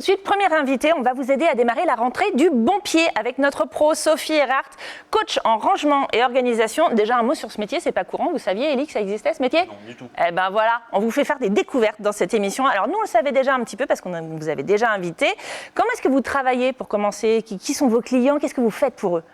Ensuite, première invitée, on va vous aider à démarrer la rentrée du bon pied avec notre pro Sophie Erhardt, coach en rangement et organisation. Déjà un mot sur ce métier, c'est pas courant, vous saviez Élie que ça existait ce métier? Non, du tout. Eh ben voilà, on vous fait faire des découvertes dans cette émission. Alors nous on le savait déjà un petit peu parce qu'on vous avait déjà invité. Comment est-ce que vous travaillez pour commencer? Qui sont vos clients? Qu'est-ce que vous faites pour eux?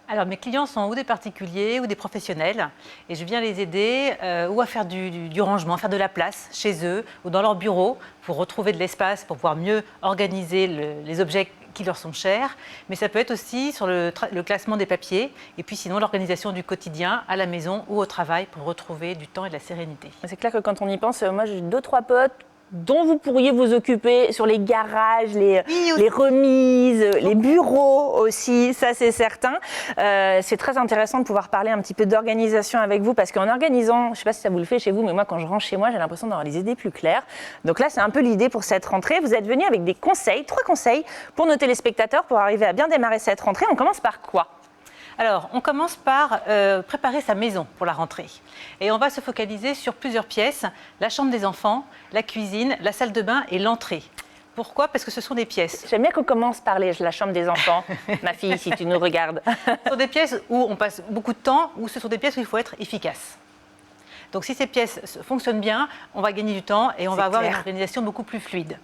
Alors, mes clients sont ou des particuliers ou des professionnels et je viens les aider ou à faire du rangement, à faire de la place chez eux ou dans leur bureau pour retrouver de l'espace, pour pouvoir mieux organiser les objets qui leur sont chers. Mais ça peut être aussi sur le classement des papiers et puis sinon l'organisation du quotidien à la maison ou au travail pour retrouver du temps et de la sérénité. C'est clair que quand on y pense, moi j'ai 2-3 potes dont vous pourriez vous occuper sur les garages, les remises, les bureaux aussi, ça c'est certain. C'est très intéressant de pouvoir parler un petit peu d'organisation avec vous parce qu'en organisant, je ne sais pas si ça vous le fait chez vous, mais moi quand je range chez moi, j'ai l'impression d'avoir les idées plus claires. Donc là, c'est un peu l'idée pour cette rentrée. Vous êtes venu avec des conseils, 3 conseils pour nos téléspectateurs pour arriver à bien démarrer cette rentrée. On commence par quoi ? Alors, on commence par préparer sa maison pour la rentrée. Et on va se focaliser sur plusieurs pièces, la chambre des enfants, la cuisine, la salle de bain et l'entrée. Pourquoi ? Parce que ce sont des pièces. J'aime bien qu'on commence par la chambre des enfants, ma fille, si tu nous regardes. Ce sont des pièces où on passe beaucoup de temps, ou ce sont des pièces où il faut être efficace. Donc si ces pièces fonctionnent bien, on va gagner du temps et on va avoir une organisation beaucoup plus fluide.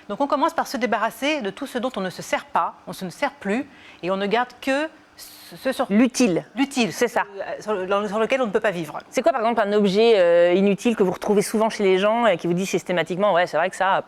Donc on commence par se débarrasser de tout ce dont on ne se sert pas, on ne se sert plus, et on ne garde que l'utile. L'utile, c'est ça. Sur lequel on ne peut pas vivre. C'est quoi par exemple un objet inutile que vous retrouvez souvent chez les gens et qui vous dit systématiquement ouais c'est vrai que ça...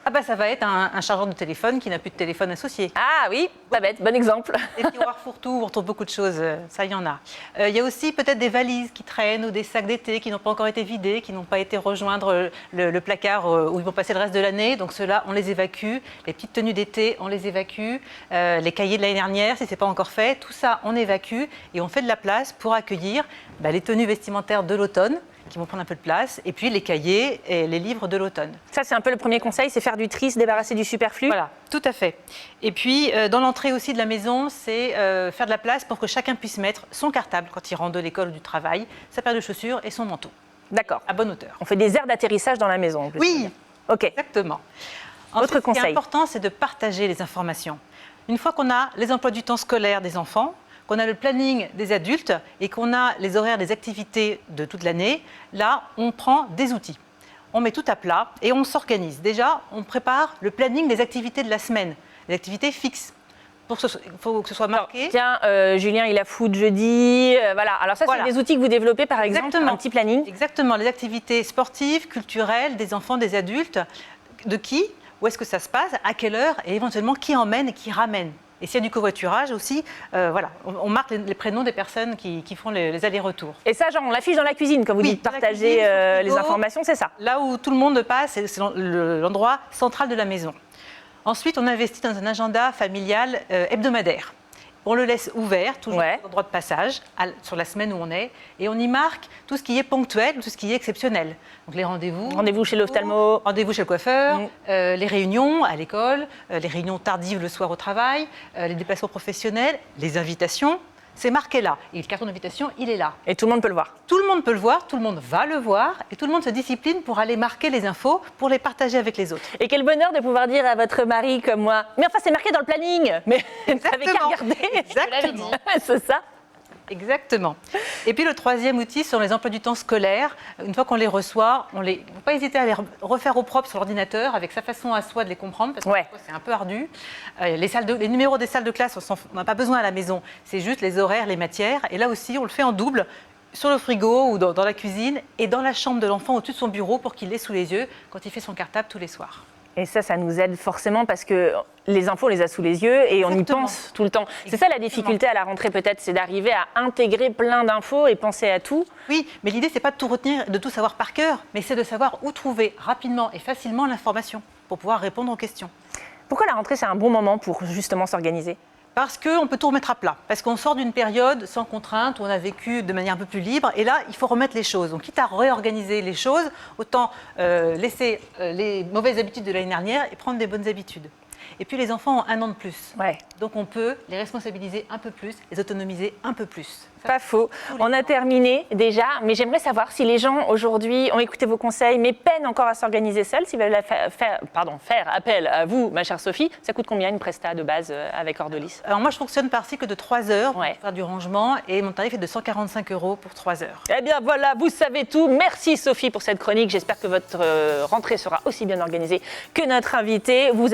Ah bah ça va être un chargeur de téléphone qui n'a plus de téléphone associé. Ah oui, pas bête, bon exemple. Des tiroirs fourre-tout, on retrouve beaucoup de choses, ça il y en a. Il y a aussi peut-être des valises qui traînent ou des sacs d'été qui n'ont pas encore été vidés, qui n'ont pas été rejoindre le placard où ils vont passer le reste de l'année. Donc ceux-là, on les évacue. Les petites tenues d'été, on les évacue. Les cahiers de l'année dernière, si ce n'est pas encore fait, tout ça, on évacue et on fait de la place pour accueillir les tenues vestimentaires de l'automne, qui vont prendre un peu de place, et puis les cahiers et les livres de l'automne. Ça, c'est un peu le premier conseil, c'est faire du tri, se débarrasser du superflu. Voilà, tout à fait. Et puis, dans l'entrée aussi de la maison, c'est faire de la place pour que chacun puisse mettre son cartable quand il rentre de l'école ou du travail, sa paire de chaussures et son manteau. D'accord. À bonne hauteur. On fait des aires d'atterrissage dans la maison. En plus. Oui, ok. Exactement. Autre conseil. Ce qui est important, c'est de partager les informations. Une fois qu'on a les emplois du temps scolaires des enfants, qu'on a le planning des adultes et qu'on a les horaires des activités de toute l'année, là, on prend des outils. On met tout à plat et on s'organise. Déjà, on prépare le planning des activités de la semaine, les activités fixes. Il faut que ce soit marqué. Alors, tiens, Julien, il a foot jeudi. Voilà. Alors ça, c'est des outils que vous développez, par exemple, un petit planning. Exactement. Les activités sportives, culturelles, des enfants, des adultes. De qui ? Où est-ce que ça se passe ? À quelle heure ? Et éventuellement, qui emmène et qui ramène ? Et s'il y a du covoiturage aussi, voilà, on marque les prénoms des personnes qui font les allers-retours. Et ça, genre, on l'affiche dans la cuisine quand vous dites partager les informations, c'est ça? Là où tout le monde passe, c'est l'endroit central de la maison. Ensuite, on investit dans un agenda familial hebdomadaire. On le laisse ouvert, toujours au droit de passage, sur la semaine où on est, et on y marque tout ce qui est ponctuel, tout ce qui est exceptionnel. Donc les rendez-vous. Rendez-vous chez l'ophtalmo. Rendez-vous chez le coiffeur, les réunions à l'école, les réunions tardives le soir au travail, les déplacements professionnels, les invitations. C'est marqué là. Et le carton d'invitation, il est là. Et tout le monde peut le voir. Tout le monde peut le voir, tout le monde va le voir, et tout le monde se discipline pour aller marquer les infos, pour les partager avec les autres. Et quel bonheur de pouvoir dire à votre mari comme moi, mais enfin c'est marqué dans le planning. Mais vous n'avez qu'à regarder. Exactement. C'est ça. Exactement. Et puis le troisième outil sont les emplois du temps scolaires. Une fois qu'on les reçoit, il ne faut pas hésiter à les refaire au propre sur l'ordinateur avec sa façon à soi de les comprendre parce que c'est un peu ardu. Les numéros des salles de classe, on n'a pas besoin à la maison. C'est juste les horaires, les matières. Et là aussi, on le fait en double sur le frigo ou dans la cuisine et dans la chambre de l'enfant au-dessus de son bureau pour qu'il l'ait sous les yeux quand il fait son cartable tous les soirs. Et ça nous aide forcément parce que les infos, on les a sous les yeux et on y pense tout le temps. C'est ça la difficulté à la rentrée peut-être, c'est d'arriver à intégrer plein d'infos et penser à tout. Oui, mais l'idée, c'est pas de tout retenir, de tout savoir par cœur, mais c'est de savoir où trouver rapidement et facilement l'information pour pouvoir répondre aux questions. Pourquoi la rentrée, c'est un bon moment pour justement s'organiser ? Parce qu'on peut tout remettre à plat, parce qu'on sort d'une période sans contrainte, où on a vécu de manière un peu plus libre, et là, il faut remettre les choses. Donc, quitte à réorganiser les choses, autant laisser les mauvaises habitudes de l'année dernière et prendre des bonnes habitudes. Et puis les enfants ont 1 an de plus. Ouais. Donc on peut les responsabiliser un peu plus, les autonomiser un peu plus. Pas faux. On a terminé déjà, mais j'aimerais savoir si les gens aujourd'hui ont écouté vos conseils, mais peinent encore à s'organiser seuls, s'ils veulent faire appel à vous, ma chère Sophie. Ça coûte combien une presta de base avec Ordolis? Alors moi je fonctionne par cycle de 3 heures Ouais. pour faire du rangement et mon tarif est de 145 € pour 3 heures. Eh bien voilà, vous savez tout. Merci Sophie pour cette chronique. J'espère que votre rentrée sera aussi bien organisée que notre invité. Vous